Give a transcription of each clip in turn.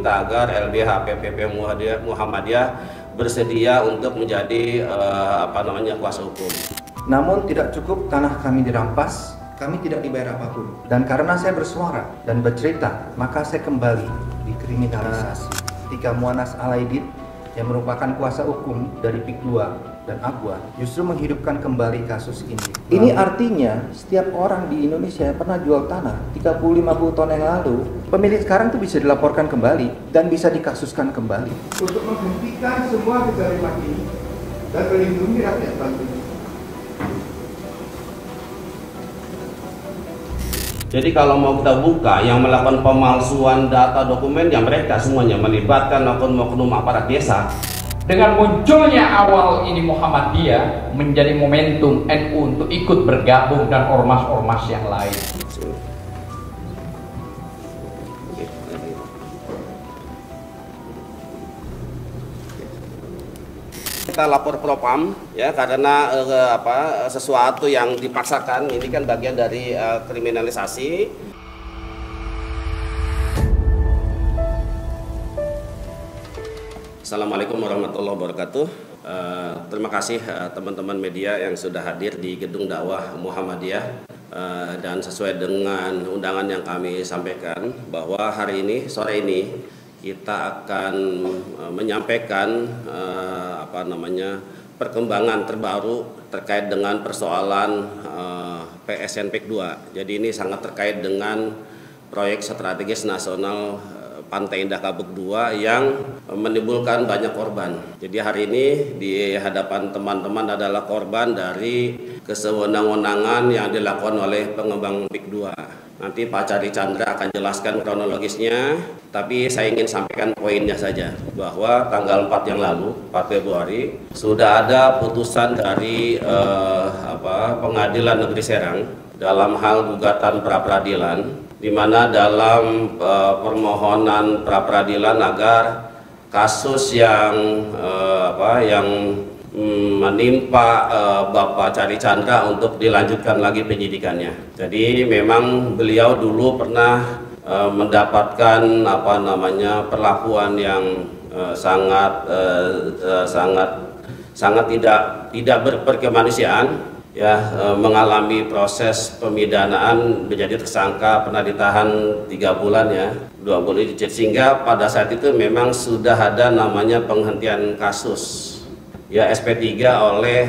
meminta agar LBH PPP Muhammadiyah bersedia untuk menjadi kuasa hukum. Namun tidak cukup tanah kami dirampas, kami tidak dibayar apapun. Dan karena saya bersuara dan bercerita, maka saya kembali dikriminalisasi. Ketika Muanas Alaidit yang merupakan kuasa hukum dari PIK 2 dan Agwa justru menghidupkan kembali kasus ini. Ini artinya setiap orang di Indonesia yang pernah jual tanah 30-50 tahun yang lalu, pemilik sekarang tuh bisa dilaporkan kembali dan bisa dikasuskan kembali. Untuk menghentikan semua kezaliman ini dan melindungi rakyat Banten. Jadi kalau mau kita buka, yang melakukan pemalsuan data dokumen yang mereka semuanya melibatkan oknum aparat desa. Dengan munculnya awal ini Muhammadiyah menjadi momentum NU untuk ikut bergabung dan ormas-ormas yang lain. Kita lapor propam ya, karena sesuatu yang dipaksakan ini kan bagian dari kriminalisasi. Assalamualaikum warahmatullahi wabarakatuh. Terima kasih teman-teman media yang sudah hadir di Gedung Dakwah Muhammadiyah, dan sesuai dengan undangan yang kami sampaikan bahwa hari ini, sore ini kita akan menyampaikan perkembangan terbaru terkait dengan persoalan PSN PIK 2. Jadi ini sangat terkait dengan proyek strategis nasional Pantai Indah Kapuk 2 yang menimbulkan banyak korban. Jadi hari ini di hadapan teman-teman adalah korban dari kesewenang-wenangan yang dilakukan oleh pengembang PIK 2. Nanti Pak Cari Chandra akan jelaskan kronologisnya, tapi saya ingin sampaikan poinnya saja bahwa tanggal 4 yang lalu, 4 Februari, sudah ada putusan dari Pengadilan Negeri Serang dalam hal gugatan pra-peradilan, di mana dalam permohonan pra-peradilan agar kasus yang menimpa Bapak Cari Chandra untuk dilanjutkan lagi penyidikannya. Jadi memang beliau dulu pernah mendapatkan perlakuan yang sangat tidak berkemanusiaan. Mengalami proses pemidanaan, menjadi tersangka, pernah ditahan 3 bulan ya, 2 bulan, sehingga pada saat itu memang sudah ada namanya penghentian kasus ya SP3 oleh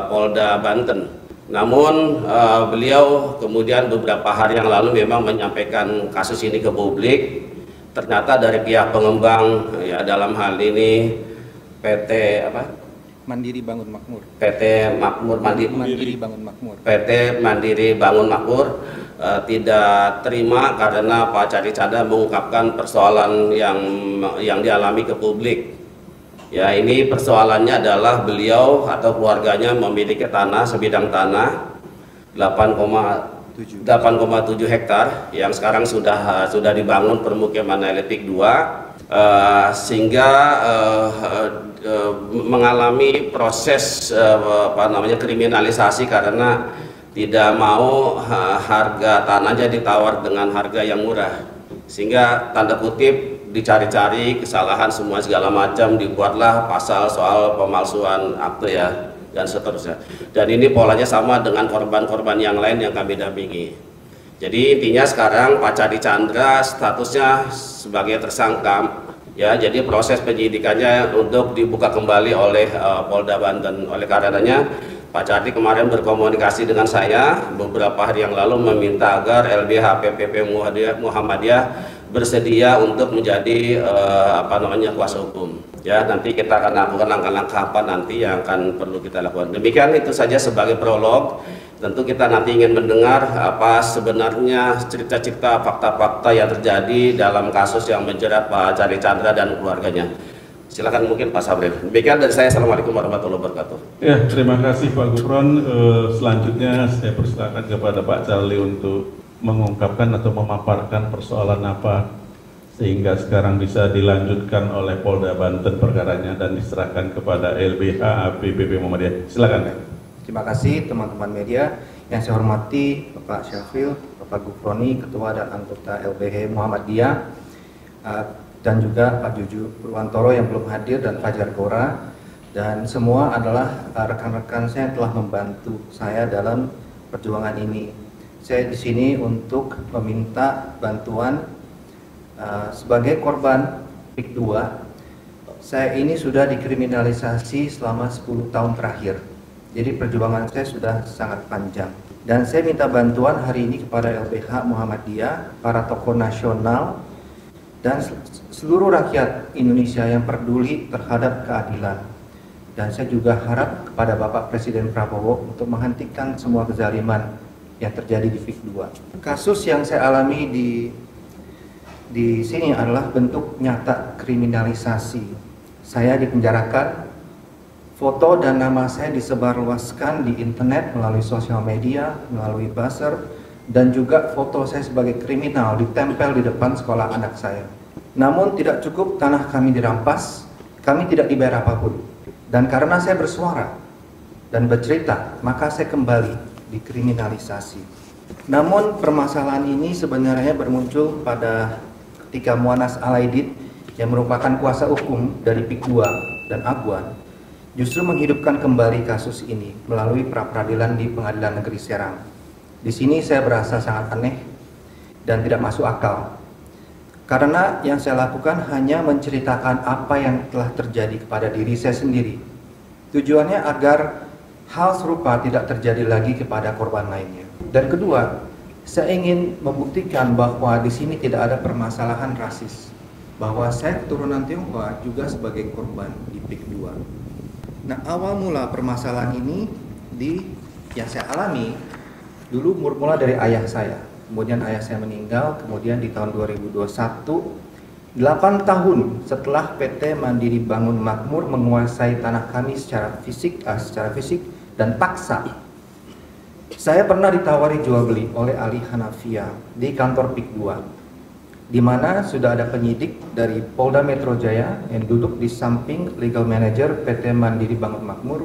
Polda Banten. Namun beliau kemudian beberapa hari yang lalu memang menyampaikan kasus ini ke publik. Ternyata dari pihak pengembang ya, dalam hal ini PT Mandiri Bangun Makmur. PT Mandiri Bangun Makmur tidak terima karena Pak Cari Chandra mengungkapkan persoalan yang dialami ke publik. Ya, ini persoalannya adalah beliau atau keluarganya memiliki tanah, sebidang tanah 8,7 hektar yang sekarang sudah dibangun permukiman elit 2. Sehingga mengalami proses kriminalisasi karena tidak mau harga tanahnya ditawar dengan harga yang murah, sehingga tanda kutip dicari-cari kesalahan semua segala macam, dibuatlah pasal soal pemalsuan akte ya, dan seterusnya. Dan ini polanya sama dengan korban-korban yang lain yang kami dampingi. Jadi intinya sekarang Pak Cari Chandra statusnya sebagai tersangka ya, jadi proses penyidikannya untuk dibuka kembali oleh Polda Banten. Oleh karenanya Pak Cari kemarin berkomunikasi dengan saya beberapa hari yang lalu meminta agar LBH PPP Muhammadiyah bersedia untuk menjadi kuasa hukum. Ya, nanti kita akan lakukan langkah-langkah apa nanti yang akan perlu kita lakukan. Demikian itu saja sebagai prolog. Tentu kita nanti ingin mendengar apa sebenarnya cerita-cerita fakta-fakta yang terjadi dalam kasus yang menjerat Pak Cari Chandra dan keluarganya. Silakan mungkin Pak Sabril. Demikian dari saya. Assalamualaikum warahmatullahi wabarakatuh. Ya, terima kasih Pak Gufron. Selanjutnya saya persilakan kepada Pak Charlie untuk mengungkapkan atau memaparkan persoalan apa sehingga sekarang bisa dilanjutkan oleh Polda Banten perkaranya dan diserahkan kepada LBH PPP Muhammadiyah. Silakan. Terima kasih teman-teman media yang saya hormati Bapak Syafril, Bapak Gufroni, Ketua dan Anggota LBH Muhammadiyah. dan juga Pak Juju Purwantoro yang belum hadir, dan Fajar Gora, dan semua adalah rekan-rekan saya yang telah membantu saya dalam perjuangan ini. Saya di sini untuk meminta bantuan sebagai korban PIK 2. Saya ini sudah dikriminalisasi selama 10 tahun terakhir. Jadi perjuangan saya sudah sangat panjang. Dan saya minta bantuan hari ini kepada LBH Muhammadiyah, para tokoh nasional, dan seluruh rakyat Indonesia yang peduli terhadap keadilan. Dan saya juga harap kepada Bapak Presiden Prabowo untuk menghentikan semua kezaliman yang terjadi di PIK 2. Kasus yang saya alami di sini adalah bentuk nyata kriminalisasi. Saya dipenjarakan, foto dan nama saya disebarluaskan di internet melalui sosial media, melalui buzzer, dan juga foto saya sebagai kriminal ditempel di depan sekolah anak saya. Namun tidak cukup tanah kami dirampas, kami tidak dibayar apapun. Dan karena saya bersuara dan bercerita, maka saya kembali dikriminalisasi. Namun permasalahan ini sebenarnya bermuncul pada ketika Muanas Alaidit yang merupakan kuasa hukum dari PIK 2 dan Aguan justru menghidupkan kembali kasus ini melalui pra-peradilan di Pengadilan Negeri Serang. Di sini saya berasa sangat aneh dan tidak masuk akal. Karena yang saya lakukan hanya menceritakan apa yang telah terjadi kepada diri saya sendiri. Tujuannya agar hal serupa tidak terjadi lagi kepada korban lainnya. Dan kedua, saya ingin membuktikan bahwa di sini tidak ada permasalahan rasis. Bahwa saya keturunan Tionghoa juga sebagai korban di PIK 2. Nah, awal mula permasalahan ini yang saya alami dulu bermula dari ayah saya. Kemudian ayah saya meninggal, kemudian di tahun 2021, 8 tahun setelah PT Mandiri Bangun Makmur menguasai tanah kami secara fisik dan paksa. Saya pernah ditawari jual beli oleh Ali Hanafia di kantor PIK 2. Di mana sudah ada penyidik dari Polda Metro Jaya yang duduk di samping legal manager PT Mandiri Bangun Makmur,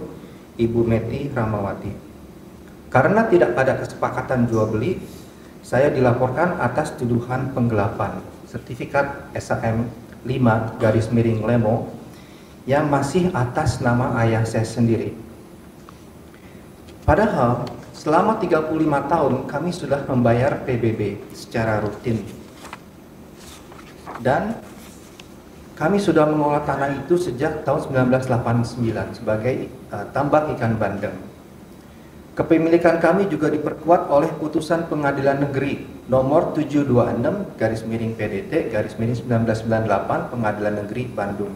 Ibu Meti Ramawati. Karena tidak ada kesepakatan jual beli, saya dilaporkan atas tuduhan penggelapan sertifikat SAM 5/Lemo yang masih atas nama ayah saya sendiri. Padahal selama 35 tahun kami sudah membayar PBB secara rutin. Dan kami sudah mengelola tanah itu sejak tahun 1989 sebagai tambak ikan bandeng. Kepemilikan kami juga diperkuat oleh putusan Pengadilan Negeri nomor 726/PDT/1998 Pengadilan Negeri Bandung,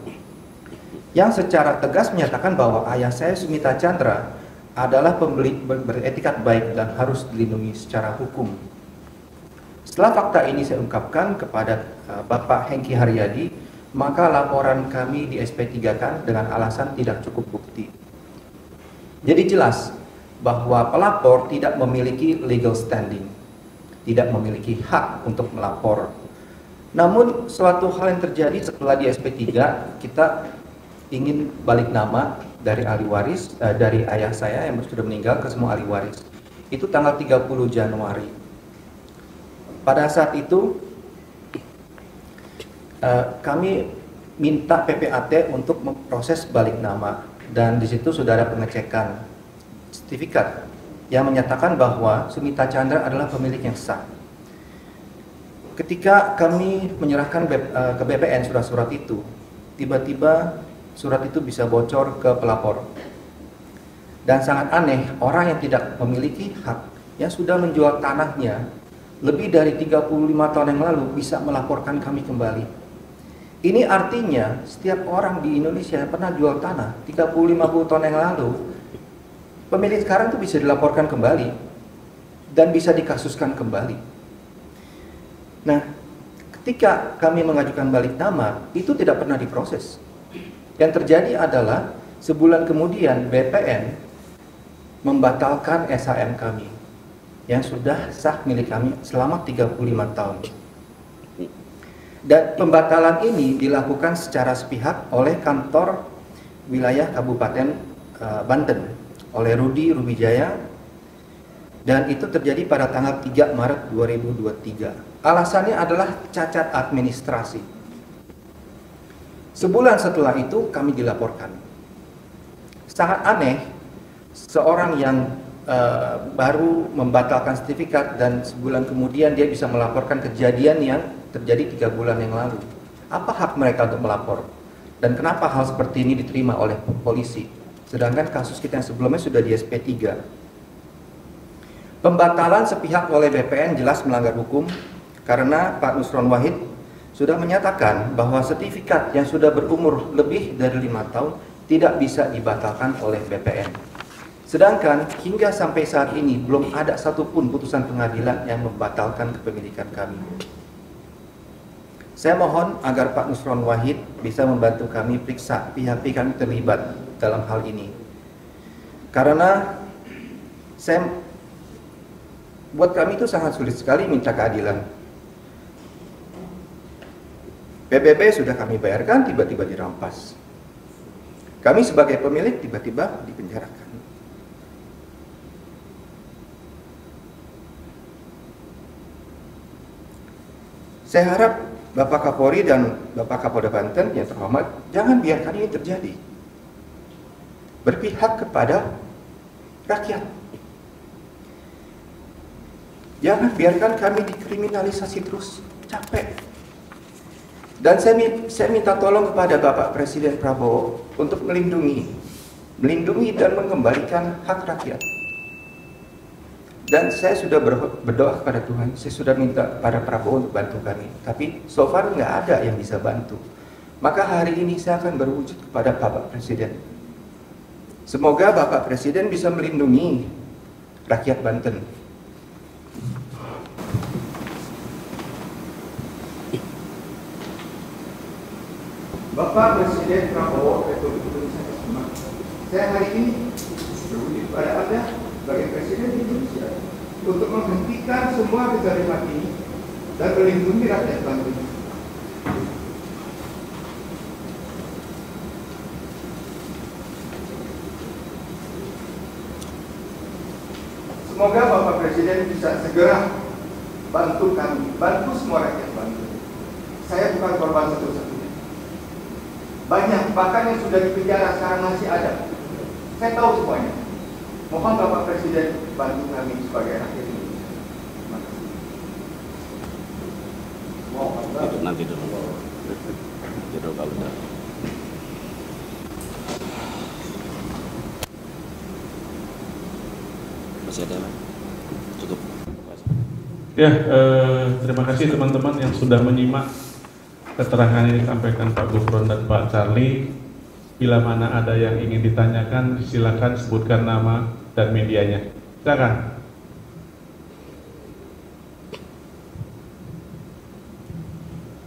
yang secara tegas menyatakan bahwa ayah saya Sumita Chandra adalah pembeli beretikat baik dan harus dilindungi secara hukum. Setelah fakta ini saya ungkapkan kepada Bapak Hengki Haryadi, maka laporan kami di SP3-kan dengan alasan tidak cukup bukti. Jadi jelas bahwa pelapor tidak memiliki legal standing, tidak memiliki hak untuk melapor. Namun suatu hal yang terjadi setelah di SP3, kita ingin balik nama dari ahli waris, dari ayah saya yang sudah meninggal ke semua ahli waris. Itu tanggal 30 Januari. Pada saat itu kami minta PPAT untuk memproses balik nama, dan di situ sudah ada pengecekan sertifikat yang menyatakan bahwa Sumita Chandra adalah pemilik yang sah. Ketika kami menyerahkan ke BPN surat-surat itu, tiba-tiba surat itu bisa bocor ke pelapor. Dan sangat aneh, orang yang tidak memiliki hak, yang sudah menjual tanahnya lebih dari 35 tahun yang lalu, bisa melaporkan kami kembali. Ini artinya setiap orang di Indonesia yang pernah jual tanah 30-50 tahun yang lalu, pemilik sekarang itu bisa dilaporkan kembali dan bisa dikasuskan kembali. Nah, ketika kami mengajukan balik nama, itu tidak pernah diproses. Yang terjadi adalah sebulan kemudian BPN membatalkan SHM kami yang sudah sah milik kami selama 35 tahun. Dan pembatalan ini dilakukan secara sepihak oleh kantor wilayah Kabupaten Banten, oleh Rudi Rumijaya, dan itu terjadi pada tanggal 3 Maret 2023. Alasannya adalah cacat administrasi. Sebulan setelah itu kami dilaporkan. Sangat aneh, seorang yang baru membatalkan sertifikat dan sebulan kemudian dia bisa melaporkan kejadian yang terjadi 3 bulan yang lalu. Apa hak mereka untuk melapor? Dan kenapa hal seperti ini diterima oleh polisi? Sedangkan kasus kita yang sebelumnya sudah di SP3. Pembatalan sepihak oleh BPN jelas melanggar hukum karena Pak Nusron Wahid sudah menyatakan bahwa sertifikat yang sudah berumur lebih dari 5 tahun tidak bisa dibatalkan oleh BPN. Sedangkan hingga sampai saat ini belum ada satupun putusan pengadilan yang membatalkan kepemilikan kami. Saya mohon agar Pak Nusron Wahid bisa membantu kami periksa pihak-pihak kami terlibat dalam hal ini. Karena buat kami itu sangat sulit sekali minta keadilan. PBB sudah kami bayarkan, tiba-tiba dirampas. Kami sebagai pemilik tiba-tiba dipenjarakan. Saya harap Bapak Kapolri dan Bapak Kapolda Banten yang terhormat, jangan biarkan ini terjadi. Berpihak kepada rakyat. Jangan biarkan kami dikriminalisasi terus. Capek. Dan saya minta tolong kepada Bapak Presiden Prabowo untuk melindungi dan mengembalikan hak rakyat. Dan saya sudah berdoa kepada Tuhan, saya sudah minta pada Prabowo untuk bantu kami. Tapi so far nggak ada yang bisa bantu. Maka hari ini saya akan berwujud kepada Bapak Presiden. Semoga Bapak Presiden bisa melindungi rakyat Banten. Bapak Presiden Prabowo Republik Indonesia, saya hari ini berwujud pada Anda sebagai Presiden Indonesia untuk menghentikan semua kezaliman ini dan melindungi rakyat Banten. Semoga Bapak Presiden bisa segera bantu kami, bantu semua rakyat Banten. Saya bukan korban satu-satunya. Banyak, bahkan yang sudah dipenjara sekarang masih ada. Saya tahu semuanya. Mohon Bapak Presiden bantu kami sebagai rakyat Indonesia. Terima kasih. Itu nanti dulu. Nanti dulu kalau udah. Masih ada, cukup. Ya, terima kasih teman-teman yang sudah menyimak keterangan yang disampaikan Pak Gufron dan Pak Charlie. Bila mana ada yang ingin ditanyakan, silakan sebutkan nama dan medianya. Silakan.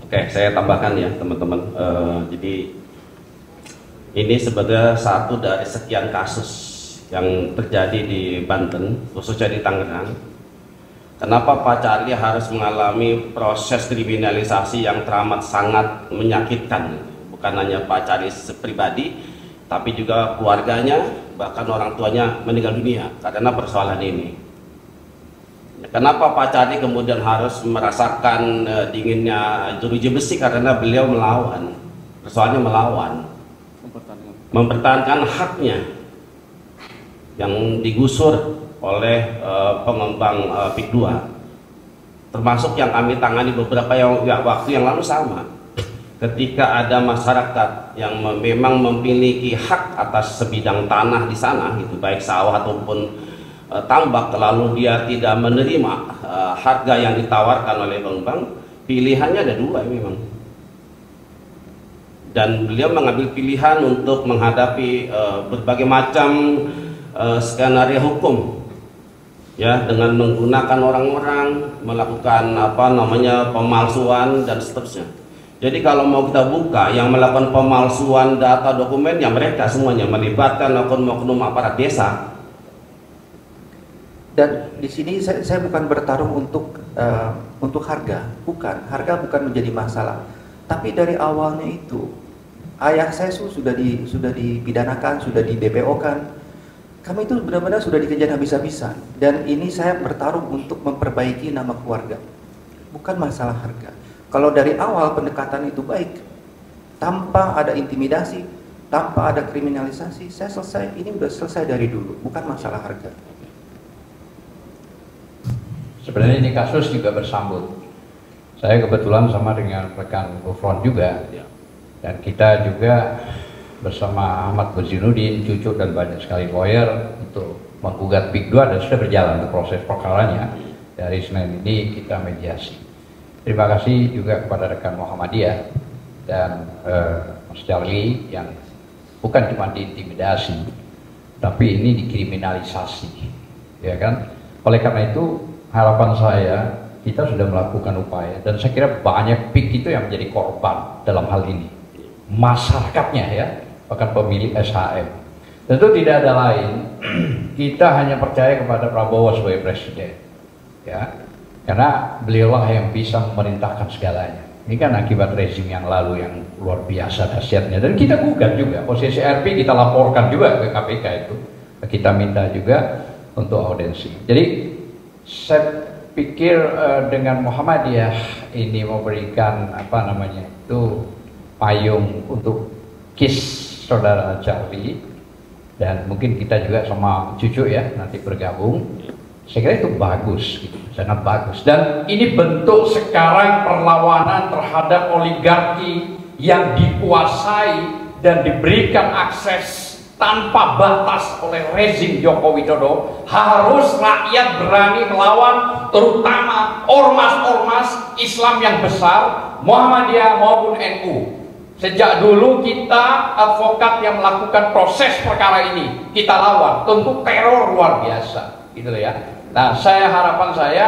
Oke, saya tambahkan ya teman-teman. Jadi ini sebagai satu dari sekian kasus yang terjadi di Banten, khususnya di Tangerang. Kenapa Pak Charlie harus mengalami proses kriminalisasi yang teramat sangat menyakitkan? Bukan hanya Pak Charlie pribadi, tapi juga keluarganya, bahkan orang tuanya meninggal dunia karena persoalan ini. Kenapa Pak Charlie kemudian harus merasakan dinginnya jeruji besi? Karena beliau melawan, persoalannya melawan, mempertahankan haknya yang digusur oleh pengembang PIK 2, termasuk yang kami tangani beberapa waktu yang lalu sama. Ketika ada masyarakat yang memang memiliki hak atas sebidang tanah di sana, gitu, baik sawah ataupun tambak, lalu dia tidak menerima harga yang ditawarkan oleh pengembang, pilihannya ada dua memang. Dan beliau mengambil pilihan untuk menghadapi berbagai macam skenario hukum, ya, dengan menggunakan orang-orang, melakukan pemalsuan dan seterusnya. Jadi kalau mau kita buka, yang melakukan pemalsuan data dokumen ya mereka semuanya, melibatkan oknum-oknum aparat desa. Dan di sini saya bukan bertarung untuk harga, harga bukan menjadi masalah. Tapi dari awalnya itu ayah saya sudah dipidanakan, sudah di DPO-kan. Kami itu benar-benar sudah dikejar habis-habisan. Dan ini saya bertarung untuk memperbaiki nama keluarga, bukan masalah harga. Kalau dari awal pendekatan itu baik, tanpa ada intimidasi, tanpa ada kriminalisasi. Saya selesai, ini udah selesai dari dulu, bukan masalah harga. Sebenarnya ini kasus juga bersambut. Saya kebetulan sama dengan rekan Gufron juga, dan kita juga bersama Ahmad Burhanuddin, Cucu, dan banyak sekali lawyer untuk menggugat PIK 2 dan sudah berjalan untuk proses perkaranya. Dari Senin ini kita mediasi. Terima kasih juga kepada rekan Muhammadiyah dan Mas Charlie yang bukan cuma diintimidasi, tapi ini dikriminalisasi, ya kan? Oleh karena itu harapan saya, kita sudah melakukan upaya, dan saya kira banyak PIK itu yang menjadi korban dalam hal ini, masyarakatnya ya, bahkan pemilih SHM. Tentu tidak ada lain, kita hanya percaya kepada Prabowo sebagai presiden, ya, karena beliaulah yang bisa memerintahkan segalanya. Ini kan akibat rezim yang lalu yang luar biasa dahsyatnya, dan kita gugat juga, posisi RP kita laporkan juga ke KPK itu, kita minta juga untuk audensi. Jadi saya pikir dengan Muhammadiyah ini memberikan apa namanya itu payung untuk KIS saudara Charlie, dan mungkin kita juga sama Cucu ya nanti bergabung. Saya kira itu bagus, gitu, sangat bagus. Dan ini bentuk sekarang perlawanan terhadap oligarki yang dikuasai dan diberikan akses tanpa batas oleh rezim Joko Widodo. Harus rakyat berani melawan, terutama ormas-ormas Islam yang besar, Muhammadiyah maupun NU. Sejak dulu kita advokat yang melakukan proses perkara ini, kita lawan. Tentu teror luar biasa, gitu ya. Nah, harapan saya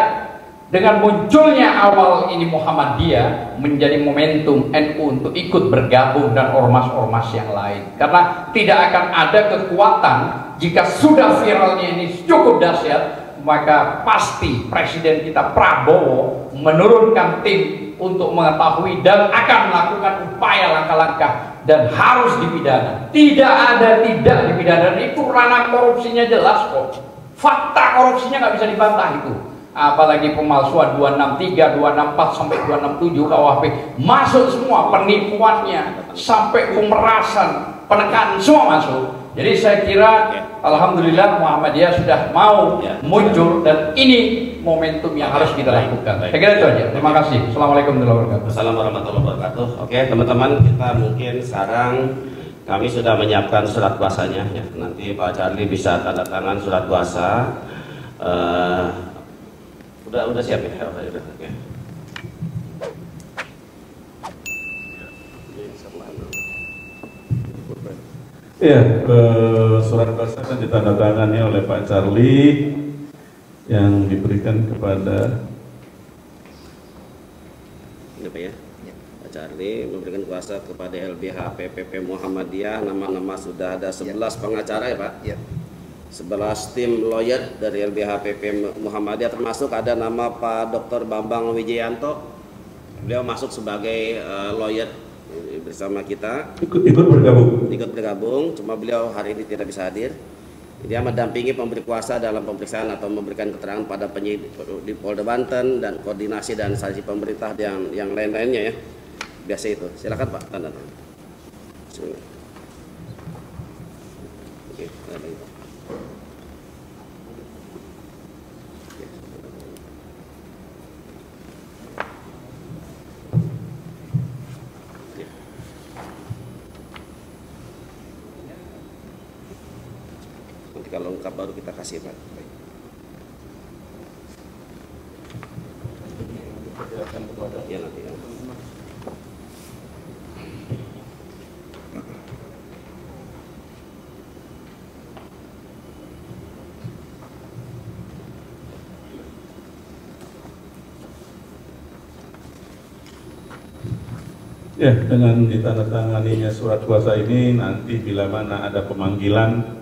dengan munculnya awal ini Muhammadiyah menjadi momentum NU untuk ikut bergabung dan ormas-ormas yang lain. Karena tidak akan ada kekuatan jika sudah viralnya ini cukup dahsyat, maka pasti Presiden kita Prabowo menurunkan tim untuk mengetahui dan akan melakukan upaya langkah-langkah dan harus dipidana. Tidak ada tidak dipidana, itu ranah korupsinya jelas kok. Fakta korupsinya nggak bisa dibantah itu. Apalagi pemalsuan 263, 264 sampai 267 KUHP masuk semua, penipuannya sampai pemerasan, penekanan semua masuk. Jadi saya kira alhamdulillah Muhammadiyah sudah mau muncul, dan ini momentum yang harus kita lakukan. Saya kira itu aja. Terima kasih. Assalamualaikum warahmatullahi wabarakatuh. Assalamualaikum warahmatullahi wabarakatuh. Oke teman-teman, kita mungkin sekarang kami sudah menyiapkan surat kuasanya ya. Nanti Pak Charlie bisa tanda tangan surat kuasa. Udah siap ya? Oke. Ya, surat kuasa kan ditandatangani oleh Pak Charlie yang diberikan kepada ini Pak ya. Pak Charlie memberikan kuasa kepada LBH PPP Muhammadiyah. Nama-nama sudah ada 11 pengacara ya Pak. Ya. 11 tim lawyer dari LBH PP Muhammadiyah, termasuk ada nama Pak Dr. Bambang Wijayanto. Beliau masuk sebagai lawyer bersama kita. Ikut bergabung, cuma beliau hari ini tidak bisa hadir. Dia mendampingi pemberi kuasa dalam pemeriksaan atau memberikan keterangan pada penyidik di Polda Banten dan koordinasi dan sanksi pemerintah yang lain-lainnya ya. Biasa itu. Silakan Pak, tanda tangan. Oke, tanda tangan. Nanti kalau lengkap baru kita kasih Pak. Ya nanti ya. ya, dengan ditandatanganinya surat kuasa ini, nanti bila mana ada pemanggilan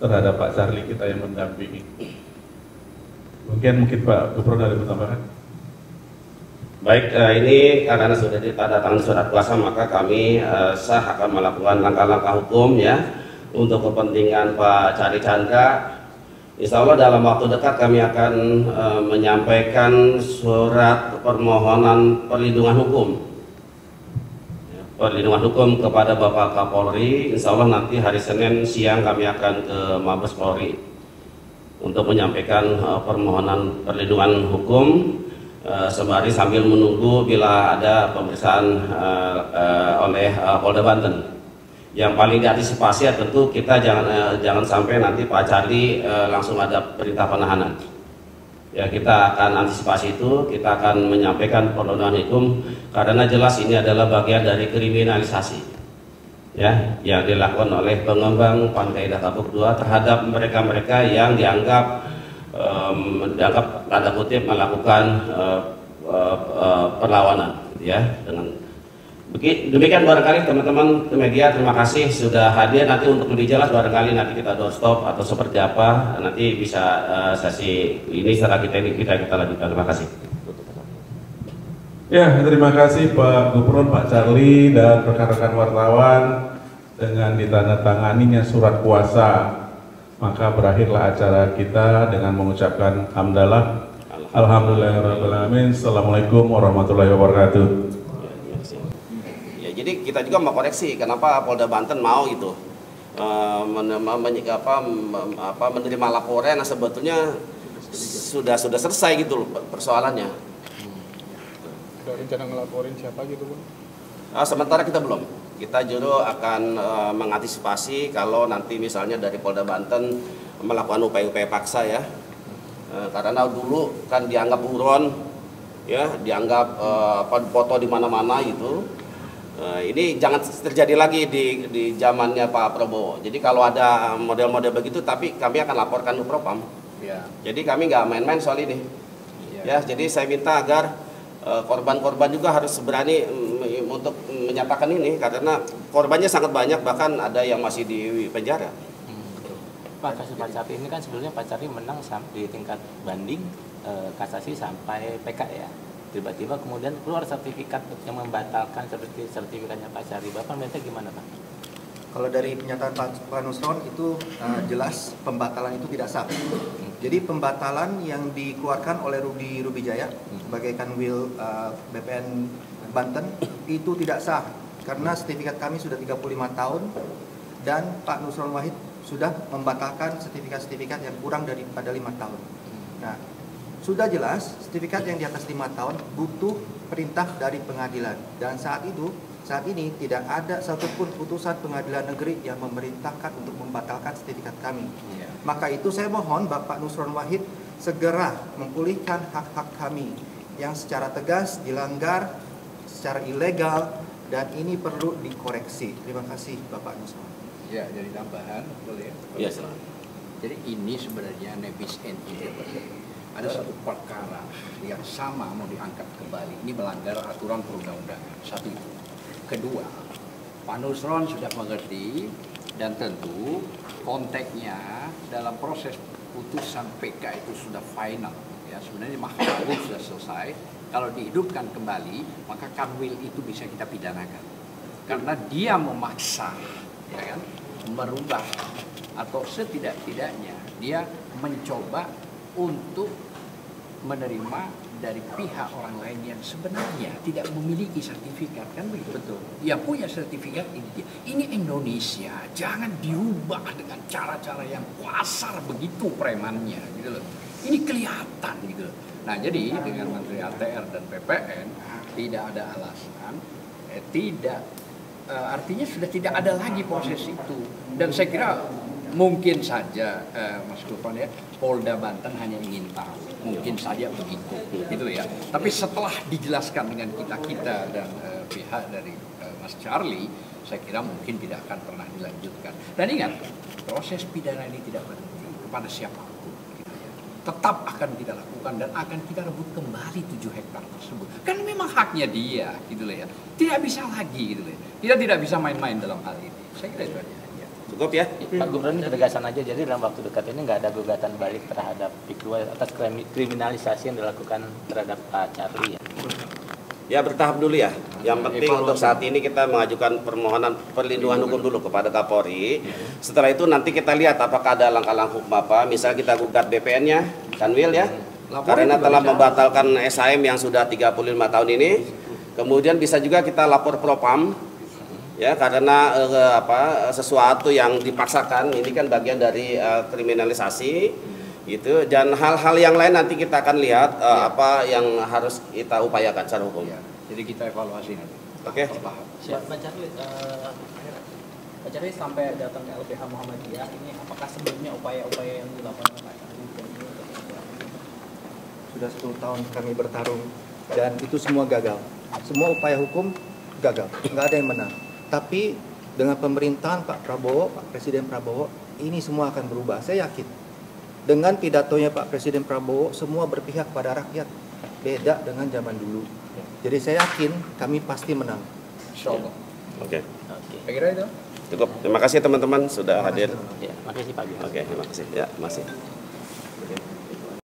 terhadap Pak Charlie kita yang mendampingi. Mungkin Pak Gufron ada tambahan. Baik, ini karena sudah ditandatangani surat kuasa, maka kami sah akan melakukan langkah-langkah hukum ya untuk kepentingan Pak Charlie Chandra. Insya Allah dalam waktu dekat kami akan menyampaikan surat permohonan perlindungan hukum perlindungan hukum kepada Bapak Kapolri. Insya Allah nanti hari Senin siang kami akan ke Mabes Polri untuk menyampaikan permohonan perlindungan hukum sembari sambil menunggu bila ada pemeriksaan oleh Polda Banten. Yang paling diantisipasi tentu kita jangan sampai nanti Pak Charlie langsung ada perintah penahanan. Ya, kita akan antisipasi itu, kita akan menyampaikan perlindungan hukum karena jelas ini adalah bagian dari kriminalisasi ya yang dilakukan oleh pengembang Pantai Indah Kapuk II terhadap mereka-mereka yang dianggap tanda kutip melakukan perlawanan ya. Dengan demikian barangkali teman-teman media, terima kasih sudah hadir. Nanti untuk lebih jelas barangkali nanti kita doorstop atau seperti apa nanti bisa sesi ini setelah kita lanjutkan. Terima kasih. Ya, terima kasih Pak Gufron, Pak Charlie dan rekan-rekan wartawan. Dengan ditandatanganinya surat kuasa, maka berakhirlah acara kita dengan mengucapkan hamdalah. Alhamdulillahirrahmanirrahim. Assalamualaikum warahmatullahi wabarakatuh. Jadi kita juga mau koreksi kenapa Polda Banten mau itu menerima laporan yang sebetulnya sudah selesai gitu loh persoalannya. Ada rencana ngelaporin siapa gitu Bang? Sementara kita belum. Kita justru akan mengantisipasi kalau nanti misalnya dari Polda Banten melakukan upaya-upaya paksa ya. Karena dulu kan dianggap buron ya, dianggap foto di mana-mana gitu. Ini jangan terjadi lagi di zamannya Pak Prabowo. Jadi kalau ada model-model begitu, tapi kami akan laporkan ke Propam. Ya. Jadi kami nggak main-main soal ini. Ya. Jadi saya minta agar korban-korban juga harus berani untuk menyatakan ini, karena korbannya sangat banyak, bahkan ada yang masih di penjara. Pak, kasus Pak Charlie ini kan sebelumnya Pak Charlie menang di tingkat banding kasasi sampai PK ya. Tiba-tiba kemudian keluar sertifikat yang membatalkan seperti sertifikatnya Pak Charlie. Bapak melihatnya gimana Pak? Kalau dari pernyataan Pak Nusron itu jelas pembatalan itu tidak sah. Jadi pembatalan yang dikeluarkan oleh Rudy Jaya sebagai Kanwil BPN Banten itu tidak sah karena sertifikat kami sudah 35 tahun dan Pak Nusron Wahid sudah membatalkan sertifikat-sertifikat yang kurang daripada 5 tahun. Nah, sudah jelas sertifikat yang di atas 5 tahun butuh perintah dari pengadilan, dan saat ini tidak ada satupun putusan pengadilan negeri yang memerintahkan untuk membatalkan sertifikat kami. Maka itu saya mohon Bapak Nusron Wahid segera memulihkan hak-hak kami yang secara tegas dilanggar secara ilegal, dan ini perlu dikoreksi. Terima kasih Bapak Nusron. Ya, jadi tambahan boleh. Iya, silakan. Jadi ini sebenarnya nebis in idem. Ada satu perkara yang sama mau diangkat kembali. Ini melanggar aturan perundang-undangan. Satu itu. Kedua, Pak Nusron sudah mengerti dan tentu konteksnya dalam proses putusan PK itu sudah final. Ya, sebenarnya Mahkamah Agung sudah selesai. Kalau dihidupkan kembali, maka Kanwil itu bisa kita pidanakan. Karena dia memaksa, ya kan, merubah atau setidak-tidaknya dia mencoba untuk menerima dari pihak orang lain yang sebenarnya tidak memiliki sertifikat, kan begitu? Betul. Yang punya sertifikat ini dia. Ini Indonesia, jangan diubah dengan cara-cara yang kasar begitu premannya, gitu loh. Ini kelihatan gitu loh. Nah, jadi dengan Menteri ATR dan PPN tidak ada alasan, artinya sudah tidak ada lagi proses itu. Dan saya kira mungkin saja Mas Gufron ya, Polda Banten hanya ingin tahu, mungkin saja begitu, gitu ya. Tapi setelah dijelaskan dengan kita dan pihak dari Mas Charlie, saya kira mungkin tidak akan pernah dilanjutkan. Dan ingat, proses pidana ini tidak berhenti kepada siapapun. Gitu ya. Tetap akan kita lakukan dan akan kita rebut kembali 7 hektar tersebut. Kan memang haknya dia, gitu ya. Tidak bisa lagi, gitu ya. Kita tidak bisa main-main dalam hal ini. Saya kira itu aja. Cukup ya? Pak Gubernur ketegasan aja, jadi dalam waktu dekat ini nggak ada gugatan balik terhadap PIK2 atas kriminalisasi yang dilakukan terhadap Pak Charlie ya? Ya, bertahap dulu ya. Yang penting untuk saat ini kita mengajukan permohonan perlindungan hukum dulu kepada Kapolri. Setelah itu nanti kita lihat apakah ada langkah-langkah hukum apa. Misalnya kita gugat BPN-nya, Kanwil ya, karena telah membatalkan SHM yang sudah 35 tahun ini. Kemudian bisa juga kita lapor Propam ya, karena sesuatu yang dipaksakan ini kan bagian dari kriminalisasi gitu, dan hal-hal yang lain nanti kita akan lihat apa yang harus kita upayakan secara hukum. Jadi kita evaluasi nanti. Oke. Pak Charlie sampai datang ke LBH Muhammadiyah ini, apakah sebelumnya upaya-upaya yang dilakukan oleh Pak Charlie Sudah 10 tahun kami bertarung dan itu semua gagal. Semua upaya hukum gagal, nggak ada yang menang. Tapi dengan pemerintahan Pak Prabowo, Pak Presiden Prabowo, ini semua akan berubah. Saya yakin. Dengan pidatonya Pak Presiden Prabowo, semua berpihak pada rakyat. Beda dengan zaman dulu. Jadi saya yakin kami pasti menang. Insyaallah. Oke. Saya kira itu. Cukup. Terima kasih teman-teman sudah hadir. Ya, makasih Pak. Oke, terima kasih. Ya, masih.